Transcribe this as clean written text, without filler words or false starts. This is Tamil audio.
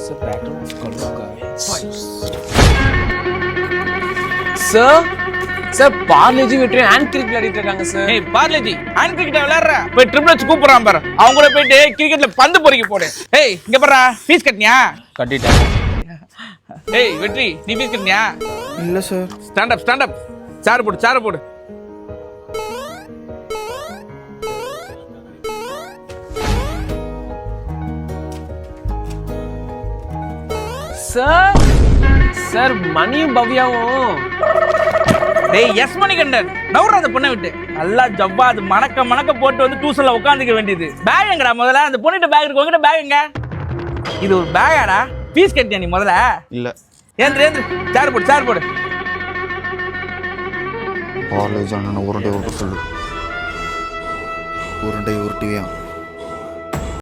It's a pattern of color, guys. Sir, sir Parle-G வெற்றி ஹேண்ட் கிரிக்கெட் விளையாடிட்டு இருக்காங்க சார். ஏய் பார்லேஜி ஹேண்ட் கிரிக்கெட் விளையாடுற போய் ட்ரிபிள் வச்சு கூப்பிடுறான் பாரு. அவங்க கூட போயிட்டு கிரிக்கெட்ல பந்து பொறுக்கி போடு. ஏய் இங்க பாரு ஃபீஸ் கட்டினியா? கட்டிட்டேன். ஏய் வெற்றி நீ ஃபீஸ் கட்டினியா? இல்ல சார். ஸ்டாண்ட் அப் சேர் போடு. சார் மணியும் பவ்யாவும். டேய் எஸ் மணிகண்டன் நவுற அந்த பொண்ணை விட்டு நல்லா ஜவ்வா அது மணக்க போட்டு வந்து டியூஷன்ல உட்காந்துக்க வேண்டியது. பேக் எங்கடா முதல்ல? அந்த பொண்ணுகிட்ட பேக் இருக்கு, உங்ககிட்ட பேக் எங்க? இது ஒரு பேகாடா? ஃபீஸ் கட்டியா நீ முதல்ல? இல்ல. ஏந்திரு சேர் போடு. காலேஜ் அண்ணன் உருண்டை உருட்டு சொல்லு. உருண்டை உருட்டுவியா?